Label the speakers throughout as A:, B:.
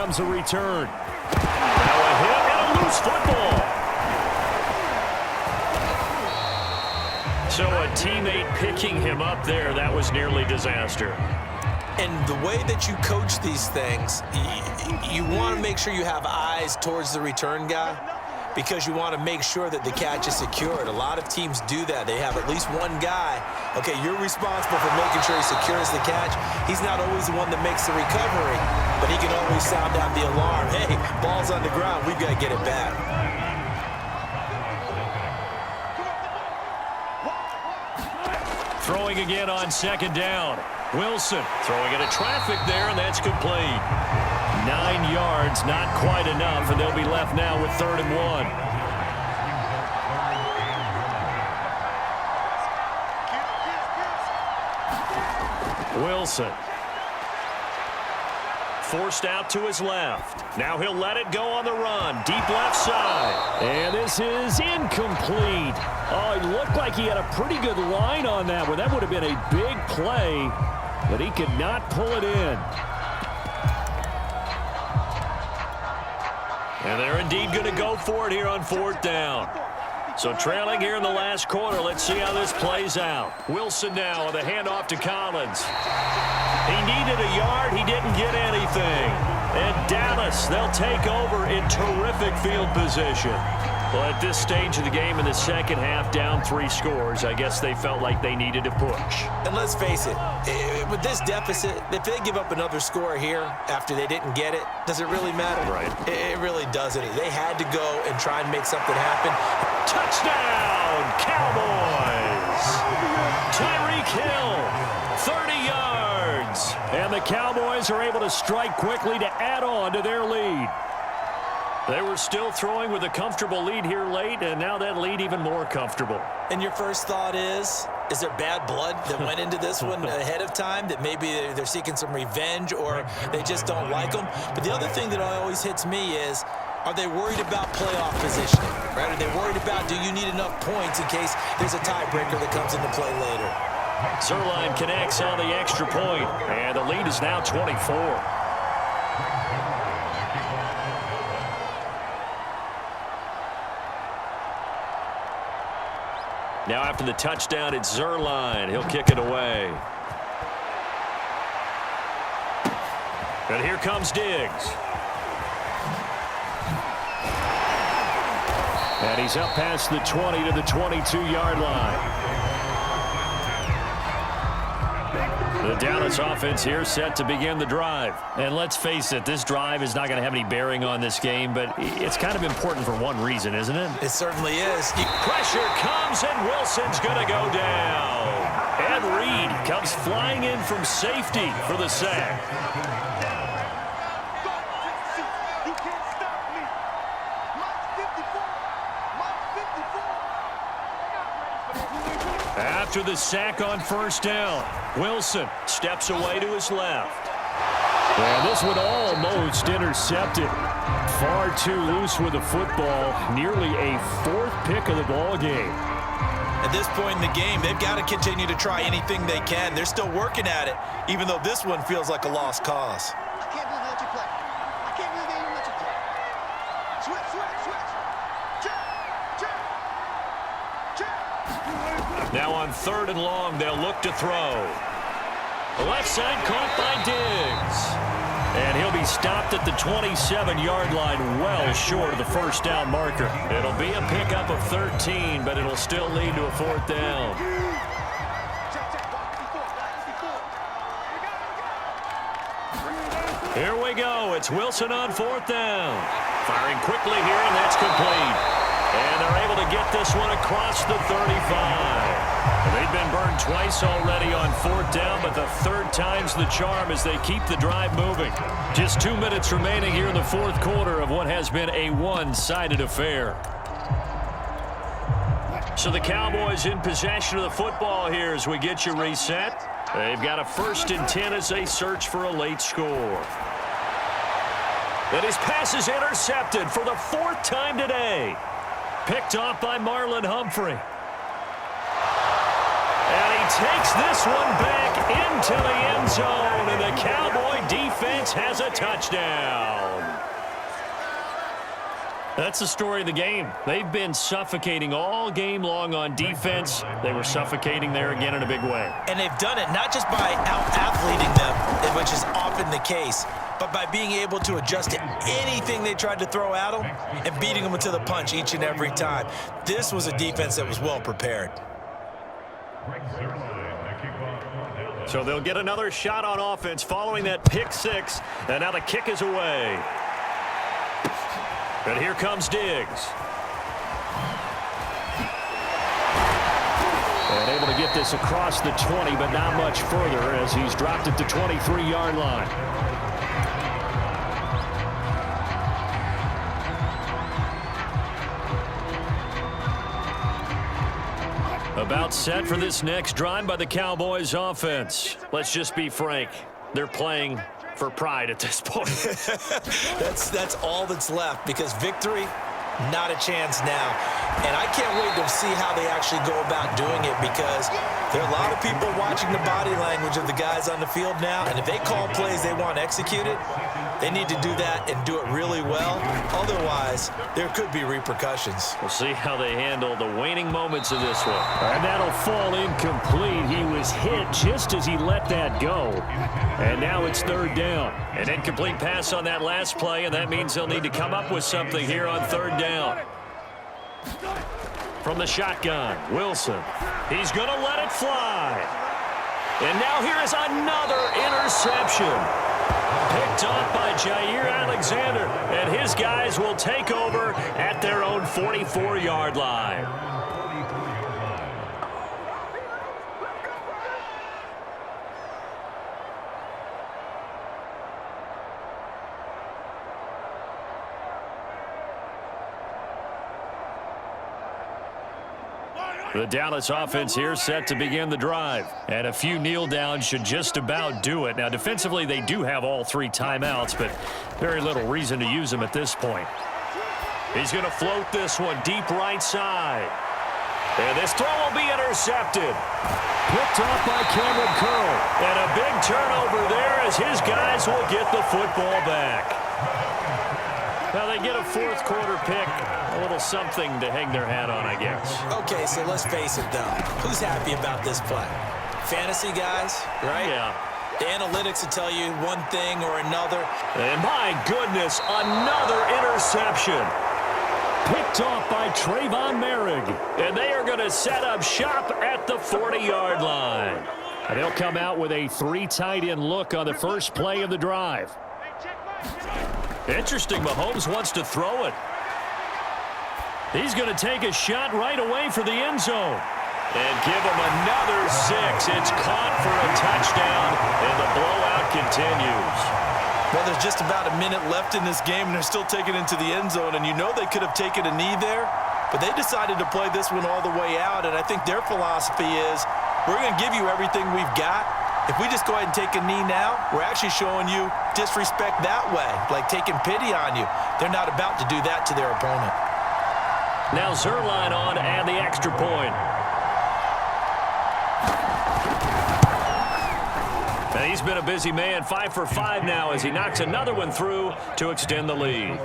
A: comes a return. Now a hit and a loose football. So a teammate picking him up there, that was nearly disaster.
B: And the way that you coach these things, you want to make sure you have eyes towards the return guy because you want to make sure that the catch is secured. A lot of teams do that. They have at least one guy. Okay, you're responsible for making sure he secures the catch. He's not always the one that makes the recovery, but he can always sound out the alarm. Hey, ball's on the ground. We've got to get it back.
A: Throwing again on second down. Wilson throwing into traffic there, and that's complete. 9 yards, not quite enough, and they'll be left now with 3rd and 1. Wilson. Forced out to his left. Now he'll let it go on the run. Deep left side. And this is incomplete. Oh, it looked like he had a pretty good line on that one. That would have been a big play, but he could not pull it in. And they're indeed going to go for it here on 4th down. So trailing here in the last quarter. Let's see how this plays out. Wilson now with a handoff to Collins. He needed a yard. He didn't get anything. And Dallas, they'll take over in terrific field position. Well, at this stage of the game in the second half, down 3 scores, I guess they felt like they needed to push.
B: And let's face it, with this deficit, if they give up another score here after they didn't get it, does it really matter?
A: Right.
B: It really doesn't. They had to go and try and make something happen.
A: Touchdown, Cowboys! Tyreek Hill, 30 yards. And the Cowboys are able to strike quickly to add on to their lead. They were still throwing with a comfortable lead here late, and now that lead even more comfortable.
B: And your first thought is there bad blood that went into this one ahead of time, that maybe they're seeking some revenge or they just don't like them? But the other thing that always hits me is, are they worried about playoff positioning? Right? Are they worried about, do you need enough points in case there's a tiebreaker that comes into play later?
A: Zuerlein connects on the extra point, and the lead is now 24. Now after the touchdown, it's Zuerlein. He'll kick it away. And here comes Diggs. And he's up past the 20 to the 22-yard line. The Dallas offense here set to begin the drive. And let's face it, this drive is not going to have any bearing on this game, but it's kind of important for one reason, isn't it?
B: It certainly is.
A: Pressure comes, and Wilson's going to go down. Ed Reed comes flying in from safety for the sack. After the sack on first down, Wilson steps away to his left. And this one almost intercepted. Far too loose with the football. Nearly a 4th pick of the ball game.
B: At this point in the game, they've got to continue to try anything they can. They're still working at it, even though this one feels like a lost cause.
C: I can't believe they let you play. I can't believe they even let you play. Switch, switch, switch. Check, check, check.
A: Now on 3rd and long, they'll look to throw. The left side caught by Diggs. And he'll be stopped at the 27-yard line, well short of the first down marker. It'll be a pickup of 13, but it'll still lead to a 4th down. Here we go. It's Wilson on 4th down. Firing quickly here, and that's complete. And they're able to get this one across the 35. They've been burned twice already on 4th down, but the 3rd time's the charm as they keep the drive moving. Just 2 minutes remaining here in the 4th quarter of what has been a one-sided affair. So the Cowboys in possession of the football here as we get you reset. They've got a 1st and 10 as they search for a late score. And his pass is intercepted for the 4th time today. Picked off by Marlon Humphrey. And he takes this one back into the end zone, and the Cowboy defense has a touchdown. That's the story of the game. They've been suffocating all game long on defense. They were suffocating there again in a big way.
B: And they've done it not just by out-athleting them, which is often the case, but by being able to adjust to anything they tried to throw at them and beating them to the punch each and every time. This was a defense that was well prepared.
A: So they'll get another shot on offense following that pick six, and now the kick is away. And here comes Diggs. And able to get this across the 20, but not much further as he's dropped it to 23-yard line. About set for this next drive by the Cowboys offense. Let's just be frank. They're playing for pride at this point.
B: That's all that's left, because victory, not a chance now. And I can't wait to see how they actually go about doing it, because there are a lot of people watching the body language of the guys on the field now, and if they call plays they want executed, they need to do that and do it really well. Otherwise, there could be repercussions.
A: We'll see how they handle the waning moments of this one. And that'll fall incomplete. He was hit just as he let that go. And now it's third down. An incomplete pass on that last play, and that means they'll need to come up with something here on third down. From the shotgun, Wilson. He's going to let it fly. And now here is another interception. Picked off by Jair Alexander, and his guys will take over at their own 44-yard line. The Dallas offense here set to begin the drive. And a few kneel downs should just about do it. Now, defensively, they do have all three timeouts, but very little reason to use them at this point. He's going to float this one deep right side. And this throw will be intercepted. Picked off by Cameron Curl. And a big turnover there as his guys will get the football back. Now they get a fourth quarter pick. A little something to hang their hat on, I guess.
B: Okay, so let's face it, though. Who's happy about this play? Fantasy guys, right?
A: Yeah.
B: The analytics will tell you one thing or another.
A: And my goodness, another interception. Picked off by Trayvon Merrick. And they are going to set up shop at the 40-yard line. And they'll come out with a three tight end look on the first play of the drive. Interesting, Mahomes wants to throw it. He's going to take a shot right away for the end zone. And give him another 6. It's caught for a touchdown, and the blowout continues.
B: Well, there's just about a minute left in this game, and they're still taking it into the end zone. And you know they could have taken a knee there, but they decided to play this one all the way out. And I think their philosophy is, we're going to give you everything we've got. If we just go ahead and take a knee now, we're actually showing you disrespect that way, like taking pity on you. They're not about to do that to their opponent.
A: Now Zuerlein on and the extra point. And he's been a busy man, 5 for 5 now as he knocks another one through to extend the lead.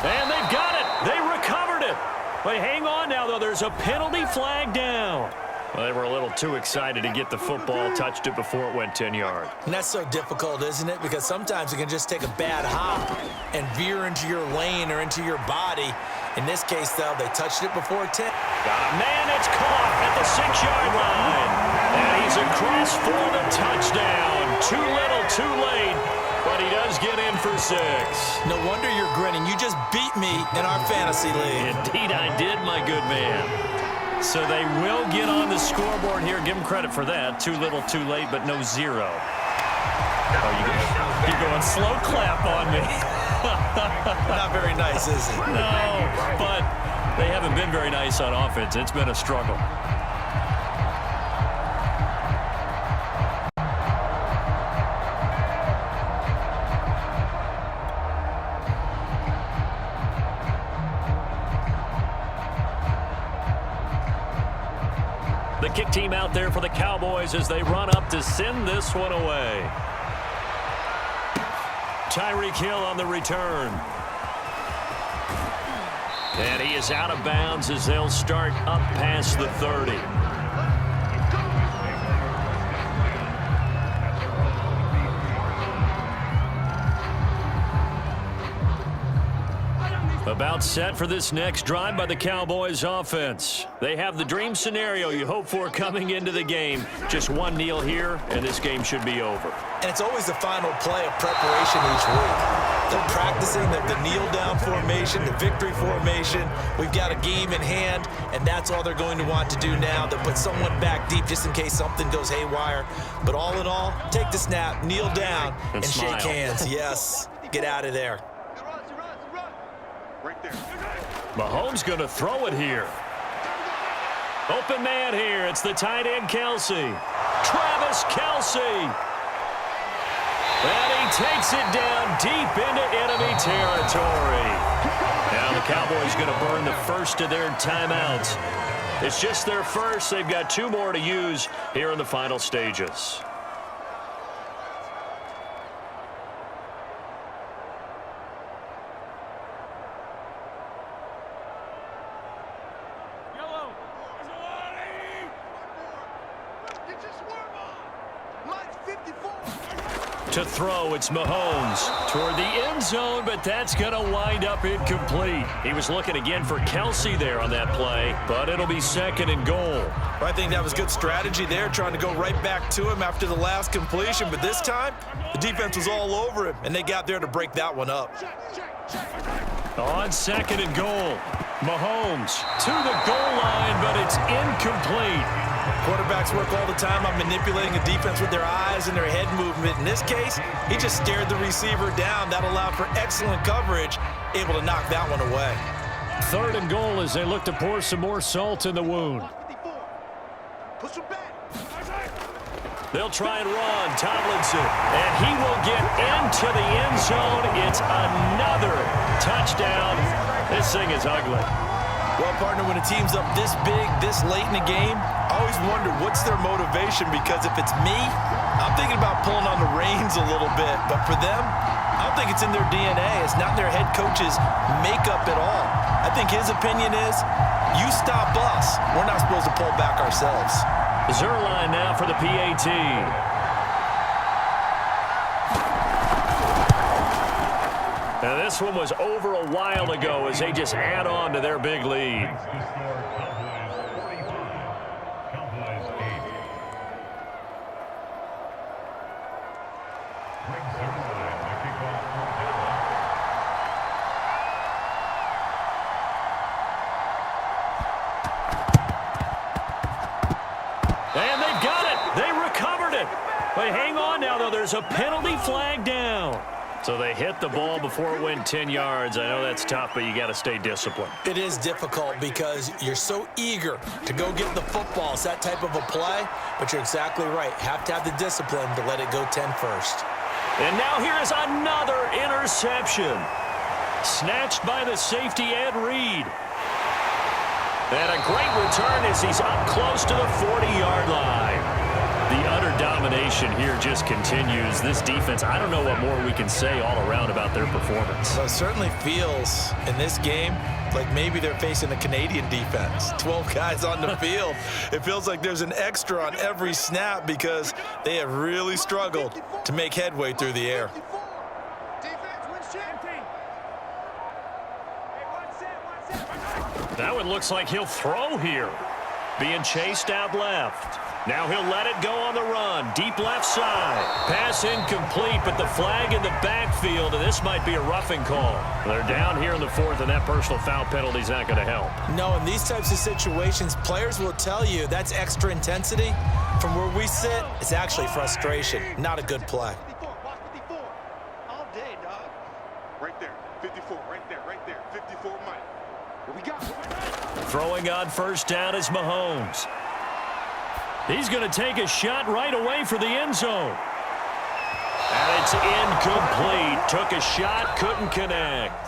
A: And they've got it. They recovered it. But hang on now, though. There's a penalty flag down. Well, they were a little too excited to get the football, touched it before it went 10 yards.
B: And that's so difficult, isn't it? Because sometimes it can just take a bad hop and veer into your lane or into your body. In this case, though, they touched it before 10.
A: Man, it's caught at the 6-yard line. And he's across for the touchdown. Too little, too late. But he does get in for 6.
B: No wonder you're grinning. You just beat me in our fantasy league.
A: Indeed I did, my good man. So they will get on the scoreboard here. Give them credit for that. Too little, too late, but no 0. Oh, you're going slow clap on me.
B: Not very nice, is it?
A: No, but they haven't been very nice on offense. It's been a struggle. The kick team out there for the Cowboys as they run up to send this one away. Tyreek Hill on the return. And he is out of bounds as they'll start up past the 30. About set for this next drive by the Cowboys offense. They have the dream scenario you hope for coming into the game. Just one kneel here, and this game should be over.
B: And it's always the final play of preparation each week. They're practicing the kneel-down formation, the victory formation. We've got a game in hand, and that's all they're going to want to do now. They'll put someone back deep just in case something goes haywire. But all in all, take the snap, kneel down, and shake hands. Yes, get out of there.
C: Right there.
A: Mahomes going to throw it here. Open man here. It's the tight end, Kelce. Travis Kelce. And he takes it down deep into enemy territory. Now the Cowboys going to burn the first of their timeouts. It's just their first. They've got 2 more to use here in the final stages. To throw, it's Mahomes toward the end zone, but that's going to wind up incomplete. He was looking again for Kelce there on that play, but it'll be 2nd and goal.
B: I think that was good strategy there, trying to go right back to him after the last completion. But this time, the defense was all over him, and they got there to break that one up.
A: On 2nd and goal, Mahomes to the goal line, but it's incomplete.
B: Quarterbacks work all the time on manipulating the defense with their eyes and their head movement. In this case, he just stared the receiver down. That allowed for excellent coverage, able to knock that one away.
A: 3rd and goal as they look to pour some more salt in the wound. They'll try and run. Tomlinson, and he will get into the end zone. It's another touchdown. This thing is ugly.
B: Well, partner, when a team's up this big, this late in the game, I always wonder what's their motivation, because if it's me, I'm thinking about pulling on the reins a little bit. But for them, I don't think it's in their DNA. It's not their head coach's makeup at all. I think his opinion is, you stop us. We're not supposed to pull back ourselves.
A: Zuerlein now for the PAT. Now this one was over a while ago as they just add on to their big lead. And they've got it. They recovered it. But hang on now, though. There's a penalty flag down. So they hit the ball before it went 10 yards. I know that's tough, but you got to stay disciplined.
B: It is difficult because you're so eager to go get the football. It's that type of a play, but you're exactly right. Have to have the discipline to let it go 10 first.
A: And now here is another interception. Snatched by the safety, Ed Reed. And a great return as he's up close to the 40-yard line. The utter domination here just continues. This defense, I don't know what more we can say all around about their performance.
B: Well, it certainly feels in this game like maybe they're facing a Canadian defense. 12 guys on the field. It feels like there's an extra on every snap because they have really struggled to make headway through the air.
A: That one looks like he'll throw here. Being chased out left. Now he'll let it go on the run. Deep left side. Pass incomplete, but the flag in the backfield, and this might be a roughing call. They're down here in the 4th, and that personal foul penalty is not going to help.
B: No, in these types of situations, players will tell you that's extra intensity. From where we sit, it's actually frustration. Not a good play.
C: 54, watch 54. All day, dog. Right there. 54, right there. 54, Mike. What we got?
A: Throwing on first down is Mahomes. He's going to take a shot right away for the end zone. And it's incomplete. Took a shot, couldn't connect.